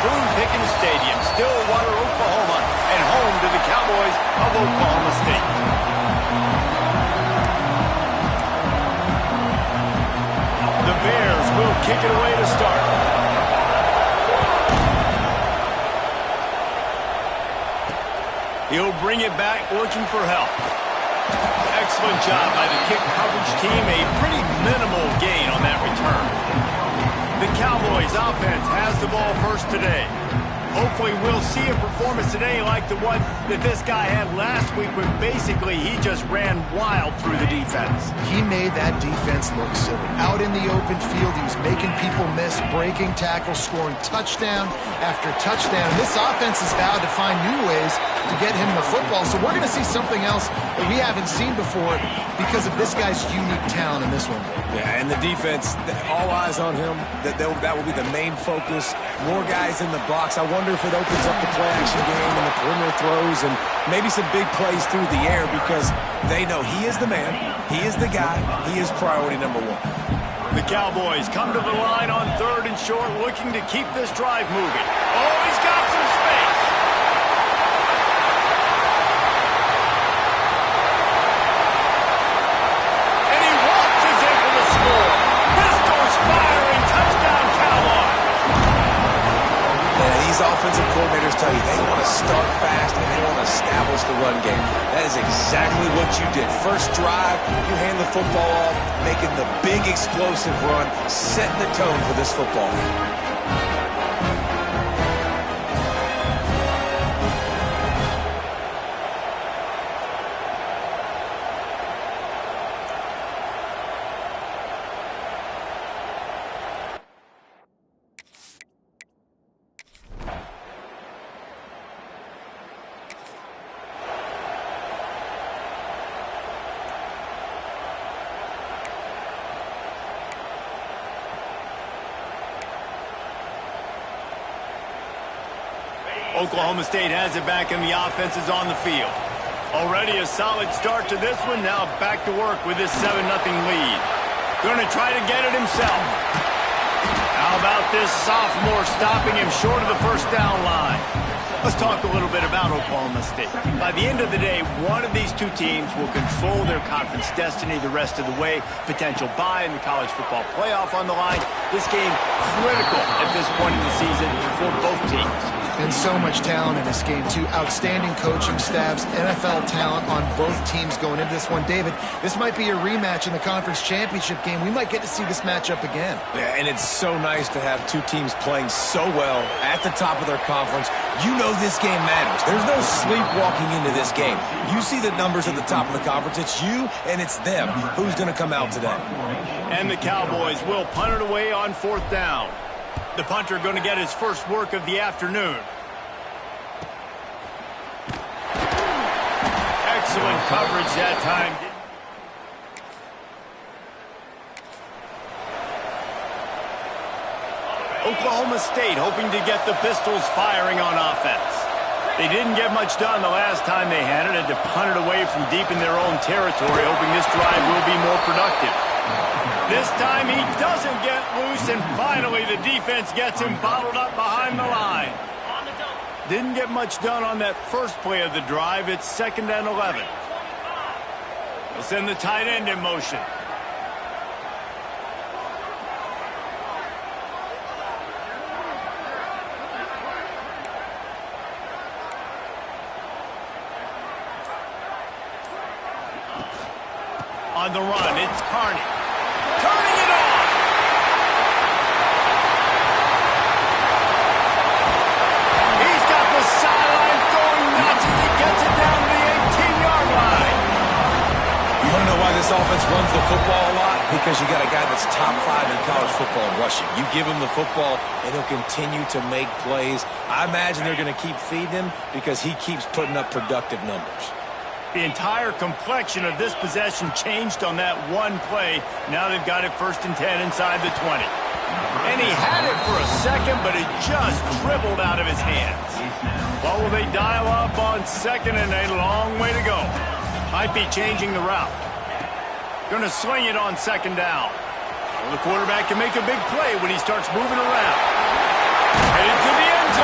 Boone Pickens Stadium, Stillwater, Oklahoma, and home to the Cowboys of Oklahoma State. The Bears will kick it away to start. He'll bring it back looking for help. Excellent job by the kick coverage team. A pretty minimal gain on that return. The Cowboys offense has the ball first today. Hopefully we'll see a performance today like the one that this guy had last week when basically he just ran wild through the defense. He made that defense look silly. Out in the open field, he was making people miss, breaking tackles, scoring touchdown after touchdown. And this offense has vowed to find new ways to get him the football. So we're going to see something else that we haven't seen before because of this guy's unique talent in this one. Yeah, and the defense, all eyes on him. That will be the main focus. More guys in the box. I wonder if it opens up the play-action game and the perimeter throws and maybe some big plays through the air because they know he is the man, he is the guy, he is priority number one. The Cowboys come to the line on 3rd and short, looking to keep this drive moving. Oh, he's got some space. And he waltzes in for the score. Pistols firing, touchdown Cowboys. And these offensive coordinators tell you they want to start fast and they want to establish the run game. That is exactly what you did. First drive, you hand the football off, making the big explosive run, setting the tone for this football game. Oklahoma State has it back and the offense is on the field. Already a solid start to this one. Now back to work with this 7-0 lead. Going to try to get it himself. How about this sophomore stopping him short of the first down line? Let's talk a little bit about Oklahoma State. By the end of the day, one of these two teams will control their conference destiny the rest of the way. Potential bye in the college football playoff on the line. This game critical at this point in the season for both teams. And so much talent in this game, too. Outstanding coaching staffs, NFL talent on both teams going into this one. David, this might be a rematch in the conference championship game. We might get to see this matchup again. Yeah, and it's so nice to have two teams playing so well at the top of their conference. You know this game matters. There's no sleepwalking into this game. You see the numbers at the top of the conference. It's you and it's them. Who's going to come out today? And the Cowboys will punt it away on 4th down. The punter going to get his first work of the afternoon. Excellent coverage that time. Oklahoma State hoping to get the Pistols firing on offense. They didn't get much done the last time they had it. Had to punt it away from deep in their own territory, hoping this drive will be more productive. This time he doesn't get loose, and finally the defense gets him bottled up behind the line. Didn't get much done on that first play of the drive. It's 2nd and 11. They'll send the tight end in motion. On the run, it's Carney. Turning it on! He's got the sideline going nuts as he gets it down to the 18-yard line. You want to know why this offense runs the football a lot? Because you got a guy that's top 5 in college football in rushing. You give him the football, and he'll continue to make plays. I imagine they're going to keep feeding him because he keeps putting up productive numbers. The entire complexion of this possession changed on that one play. Now they've got it 1st and 10 inside the 20. And he had it for a second, but it just dribbled out of his hands. What will they dial up on 2nd and a long way to go? Might be changing the route. Going to sling it on 2nd down. Well, the quarterback can make a big play when he starts moving around. Headed to the end zone.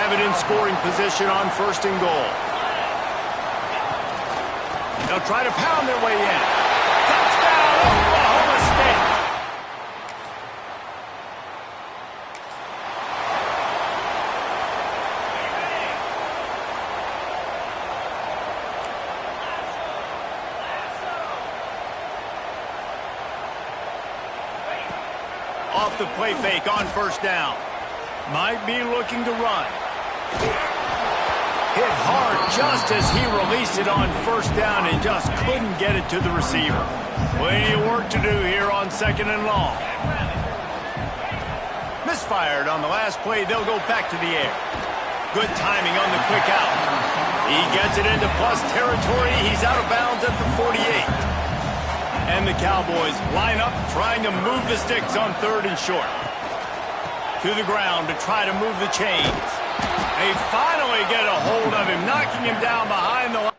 have it in scoring position on 1st and goal. They'll try to pound their way in. Touchdown, Oklahoma State! Off the play fake on 1st down. Might be looking to run. Hit hard just as he released it on 1st down and just couldn't get it to the receiver. Plenty of work to do here on 2nd and long. Misfired on the last play. They'll go back to the air. Good timing on the quick out. He gets it into plus territory. He's out of bounds at the 48. And the Cowboys line up trying to move the sticks on 3rd and short. To the ground to try to move the chains. They finally get a hold of him, knocking him down behind the line.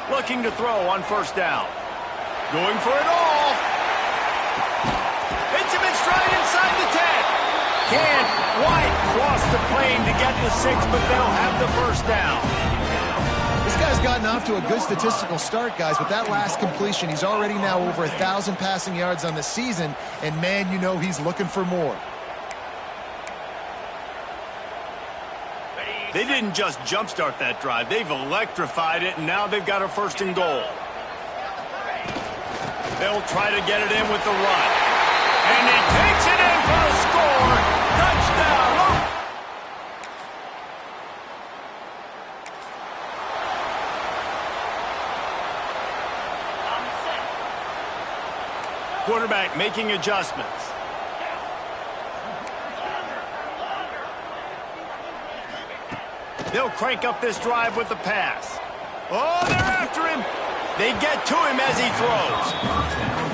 Looking to throw on 1st down. Going for it all. Hits him in stride inside the 10. Can't quite cross the plane to get the 6, but they'll have the 1st down. This guy's gotten off to a good statistical start, guys. With that last completion, he's already now over 1,000 passing yards on the season, and man, you know he's looking for more. They didn't just jumpstart that drive. They've electrified it, and now they've got a 1st and goal. They'll try to get it in with the run. And he takes it in for a score. Touchdown. Quarterback making adjustments. They'll crank up this drive with the pass. Oh, they're after him. They get to him as he throws.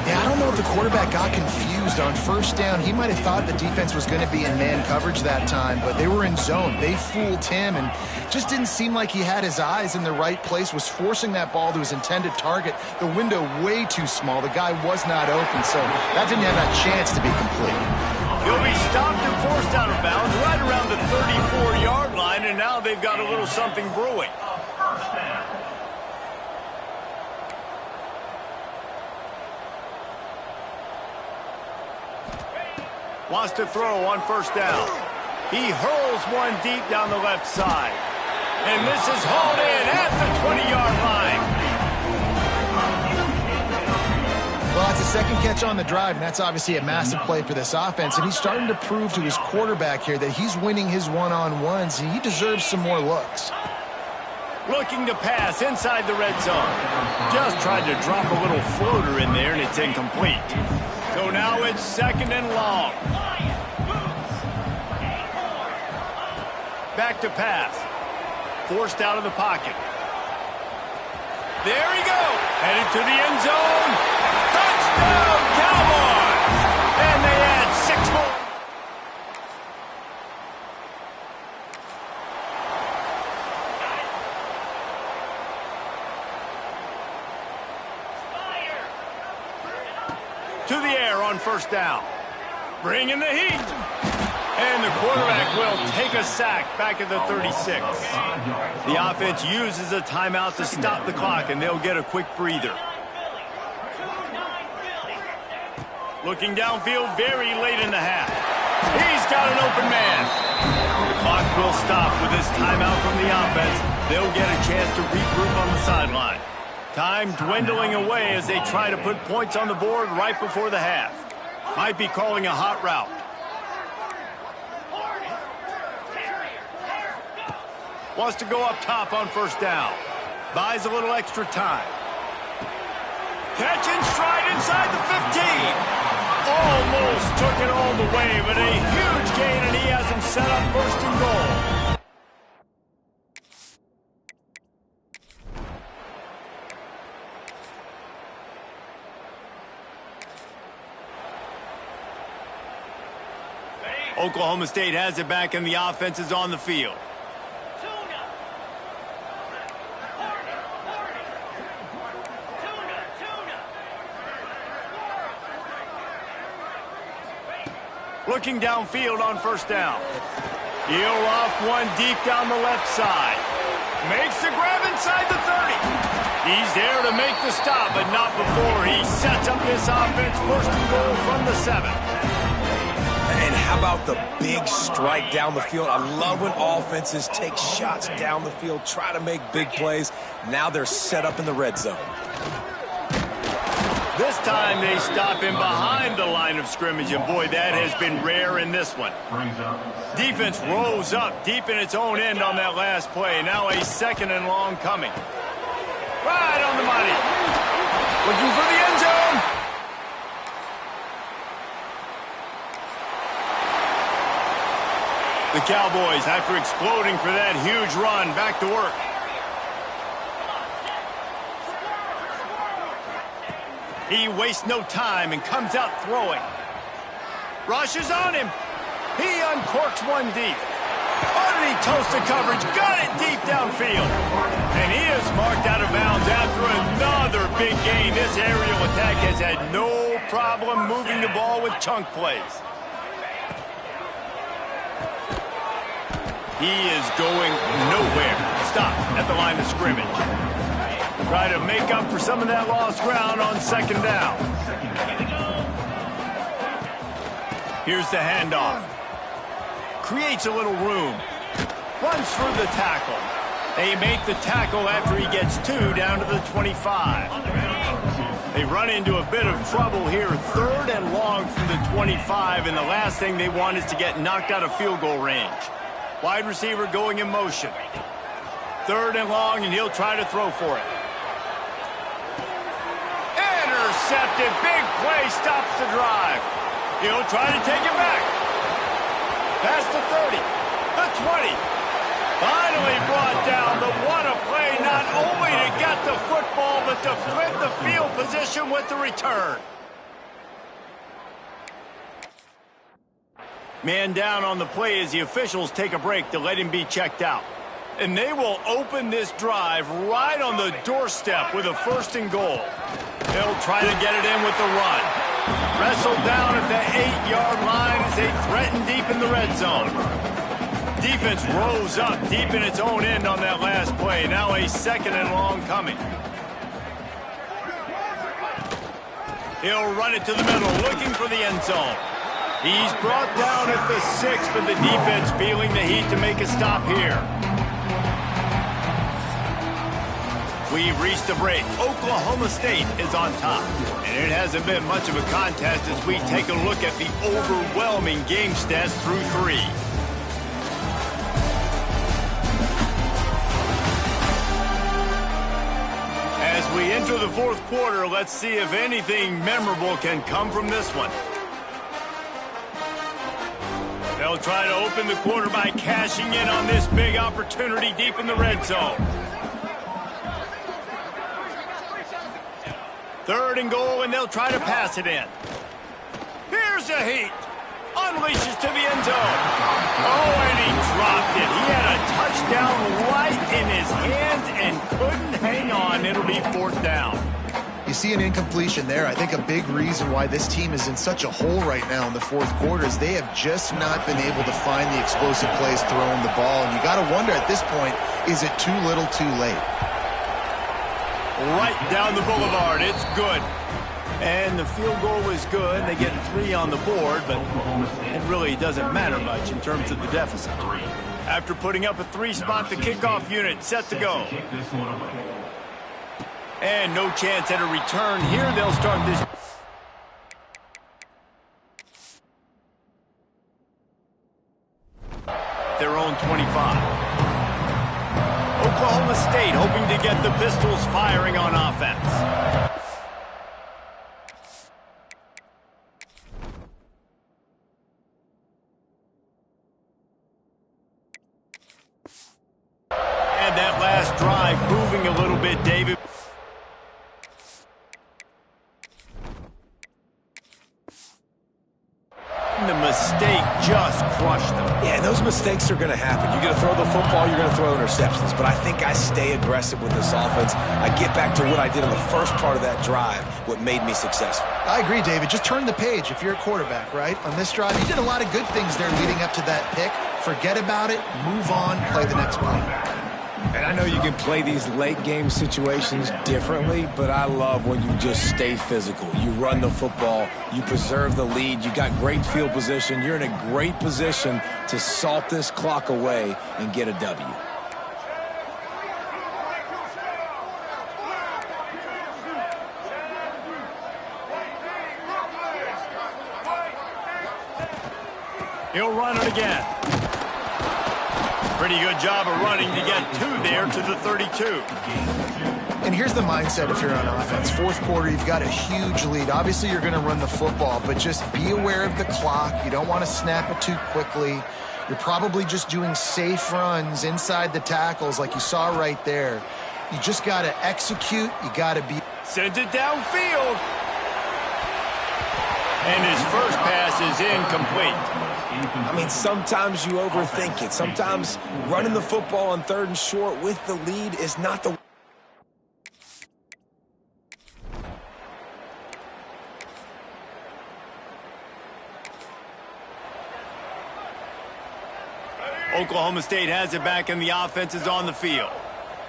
Yeah, I don't know if the quarterback got confused on 1st down. He might have thought the defense was going to be in man coverage that time, but they were in zone. They fooled him and just didn't seem like he had his eyes in the right place, was forcing that ball to his intended target. The window way too small. The guy was not open, so that didn't have a chance to be complete. He'll be stopped and forced out of bounds right around the 34-yard line, and now they've got a little something brewing. Wants to throw on 1st down. He hurls one deep down the left side. And this is hauled in at the 20-yard line. Well, it's a 2nd catch on the drive, and that's obviously a massive play for this offense. And he's starting to prove to his quarterback here that he's winning his one-on-ones, and he deserves some more looks. Looking to pass inside the red zone. Just tried to drop a little floater in there, and it's incomplete. So now it's 2nd and long. Back to pass. Forced out of the pocket. There he goes. Headed to the end zone. Touchdown, Cowboys! And they add 6 more. To the air on 1st down. Bringing the heat. And the quarterback will take a sack back at the 36. The offense uses a timeout to stop the clock, and they'll get a quick breather. Looking downfield very late in the half. He's got an open man. The clock will stop with this timeout from the offense. They'll get a chance to regroup on the sideline. Time dwindling away as they try to put points on the board right before the half. Might be calling a hot route. Wants to go up top on 1st down. Buys a little extra time. Catch in stride inside the 15. Almost took it all the way, but a huge gain, and he has him set up 1st and goal. Oklahoma State has it back and the offense is on the field. Looking downfield on first down. He'll off one deep down the left side. Makes the grab inside the 30. He's there to make the stop, but not before he sets up this offense. First and goal from the 7. And how about the big strike down the field? I love when offenses take shots down the field, try to make big plays. Now they're set up in the red zone. This time they stop him behind the line of scrimmage, and boy, that has been rare in this one. Defense rose up deep in its own end on that last play. Now a second and long coming. Right on the money. Looking for the end zone. The Cowboys, after exploding for that huge run, back to work. He wastes no time and comes out throwing. Rushes on him. He uncorks one deep. Underneath toasted coverage. Got it deep downfield. And he is marked out of bounds after another big gain. This aerial attack has had no problem moving the ball with chunk plays. He is going nowhere. Stop at the line of scrimmage. Try to make up for some of that lost ground on second down. Here's the handoff. Creates a little room. Runs through the tackle. They make the tackle after he gets 2 down to the 25. They run into a bit of trouble here. 3rd and long from the 25, and the last thing they want is to get knocked out of field goal range. Wide receiver going in motion. 3rd and long, and he'll try to throw for it. Intercepted. Big play stops the drive. He'll try to take it back. Past the 30. The 20. Finally brought down. But what a play, not only to get the football, but to flip the field position with the return. Man down on the play as the officials take a break to let him be checked out. And they will open this drive right on the doorstep with a 1st and goal. They'll try to get it in with the run. Wrestled down at the 8-yard line as they threaten deep in the red zone. Defense rose up deep in its own end on that last play. Now a 2nd and long coming. He'll run it to the middle, looking for the end zone. He's brought down at the 6, but the defense feeling the heat to make a stop here. We've reached the break. Oklahoma State is on top. And it hasn't been much of a contest as we take a look at the overwhelming game stats through 3. As we enter the 4th quarter, let's see if anything memorable can come from this one. They'll try to open the quarter by cashing in on this big opportunity deep in the red zone. 3rd and goal, and they'll try to pass it in. Here's a heat. Unleashes to the end zone. Oh, and he dropped it. He had a touchdown right in his hands and couldn't hang on. It'll be 4th down. You see an incompletion there. I think a big reason why this team is in such a hole right now in the 4th quarter is they have just not been able to find the explosive plays throwing the ball. And you got to wonder at this point, is it too little too late? Right down the boulevard. It's good. And the field goal is good. They get 3 on the board, but it really doesn't matter much in terms of the deficit. After putting up a 3-spot, the kickoff unit set to go. And no chance at a return here. They'll start this. Their own 25. Oklahoma State hoping to get the Pistols firing on offense. And that last drive moving a little bit, David. The mistake just crushed them. Yeah, and those mistakes are going to happen. You're going to throw the football, you're going to throw interceptions. But I think I stay aggressive with this offense. I get back to what I did in the first part of that drive, what made me successful. I agree, David. Just turn the page if you're a quarterback, right? On this drive, you did a lot of good things there leading up to that pick. Forget about it, move on, play the next play. And I know you can play these late game situations differently, but I love when you just stay physical. You run the football, you preserve the lead, you got great field position, you're in a great position to salt this clock away and get a W. He'll run it again. Pretty good job of running to get two there to the 32. And here's the mindset if you're on offense. Fourth quarter, you've got a huge lead. Obviously, you're going to run the football, but just be aware of the clock. You don't want to snap it too quickly. You're probably just doing safe runs inside the tackles like you saw right there. You just got to execute. You got to be... Sends it downfield. And his first pass is incomplete. I mean, sometimes you overthink it. Sometimes running the football on 3rd and short with the lead is not the... Oklahoma State has it back and the offense is on the field.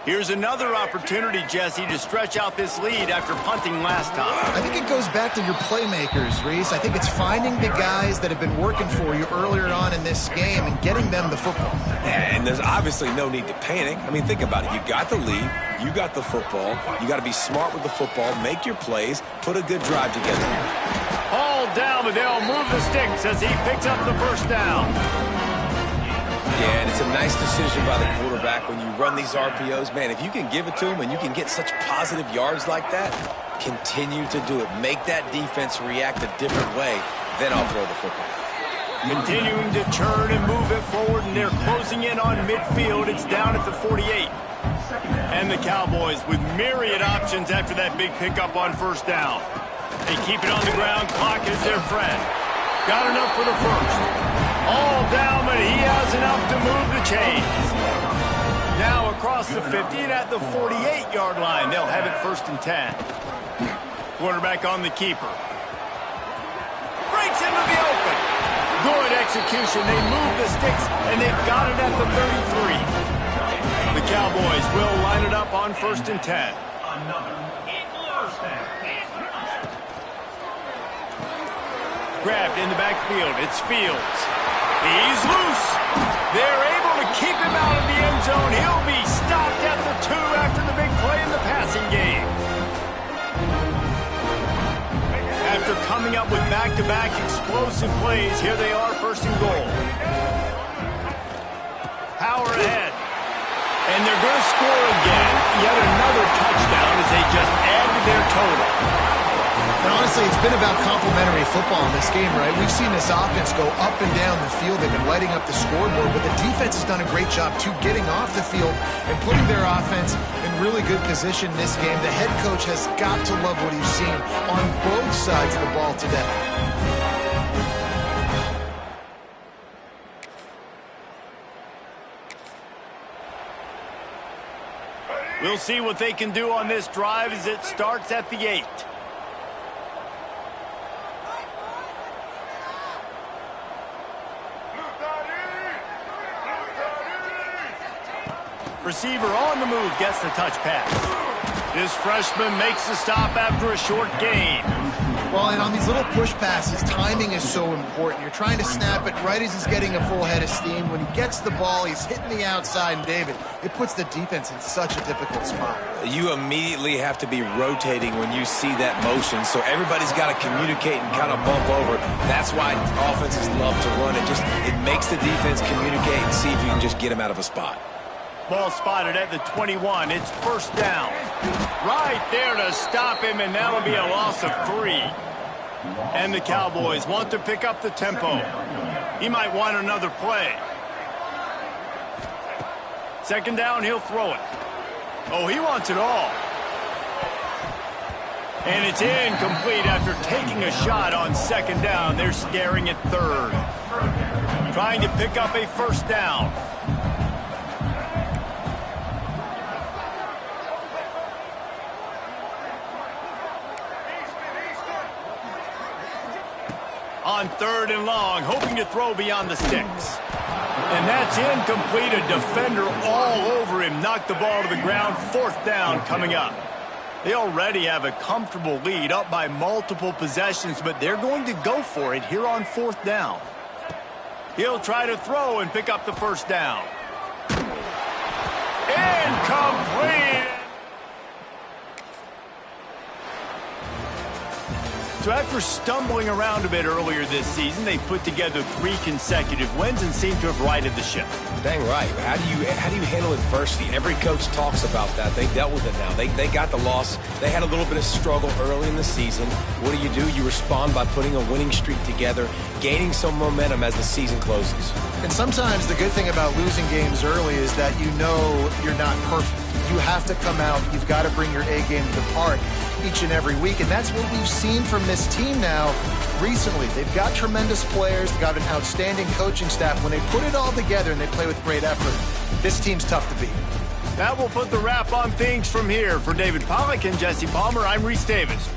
Here's another opportunity, Jesse, to stretch out this lead after punting last time. I think it goes back to your playmakers, Reese. I think it's finding the guys that have been working for you earlier on in this game and getting them the football. And there's obviously no need to panic. I mean, think about it. You got the lead. You got the football. You got to be smart with the football, make your plays, put a good drive together. Hauled down, but they'll move the sticks as he picks up the first down. Yeah, and it's a nice decision by the quarterback when you run these RPOs. Man, if you can give it to him and you can get such positive yards like that, continue to do it. Make that defense react a different way, then I'll throw the football. Continuing to turn and move it forward, and they're closing in on midfield. It's down at the 48. And the Cowboys with myriad options after that big pickup on first down. They keep it on the ground. Clock is their friend. Got enough for the first. All down, but he has enough to move the chains. Now across the 50 and at the 48-yard line. They'll have it 1st and 10. Quarterback on the keeper. Breaks into the open. Good execution. They move the sticks, and they've got it at the 33. The Cowboys will line it up on 1st and 10. Grabbed in the backfield. It's Fields. He's loose. They're able to keep him out of the end zone. He'll be stopped at the 2 after the big play in the passing game. After coming up with back-to-back explosive plays, here they are, 1st and goal. Power ahead. And they're going to score again. Yet another touchdown as they just add to their total. And honestly, it's been about complementary football in this game, right? We've seen this offense go up and down the field. They've been lighting up the scoreboard, but the defense has done a great job, too, getting off the field and putting their offense in really good position in this game. The head coach has got to love what he's seen on both sides of the ball today. We'll see what they can do on this drive as it starts at the 8. Receiver on the move, gets the touch pass. This freshman makes the stop after a short gain. Well, and on these little push passes, timing is so important. You're trying to snap it right as he's getting a full head of steam. When he gets the ball, he's hitting the outside, and David, it puts the defense in such a difficult spot. You immediately have to be rotating when you see that motion, so everybody's got to communicate and kind of bump over. That's why offenses love to run it. It makes the defense communicate and see if you can just get him out of a spot. Ball spotted at the 21. It's 1st down. Right there to stop him, and that'll be a loss of 3. And the Cowboys want to pick up the tempo. He might want another play. 2nd down, he'll throw it. Oh, he wants it all. And it's incomplete after taking a shot on 2nd down. They're staring at 3rd. trying to pick up a first down. On 3rd and long, hoping to throw beyond the sticks. And that's incomplete. A defender all over him. Knocked the ball to the ground. 4th down coming up. They already have a comfortable lead, up by multiple possessions, but they're going to go for it here on 4th down. He'll try to throw and pick up the first down. Incomplete! So after stumbling around a bit earlier this season, they put together 3 consecutive wins and seem to have righted the ship. Dang right. How do you handle adversity? Every coach talks about that. They dealt with it now. They got the loss. They had a little bit of struggle early in the season. What do? You respond by putting a winning streak together, gaining some momentum as the season closes. And sometimes the good thing about losing games early is that you know you're not perfect. You have to come out. You've got to bring your A game to the park each and every week. And that's what we've seen from this team now recently. They've got tremendous players. They've got an outstanding coaching staff. When they put it all together and they play with great effort, this team's tough to beat. That will put the wrap on things from here. For David Pollack and Jesse Palmer, I'm Reese Davis.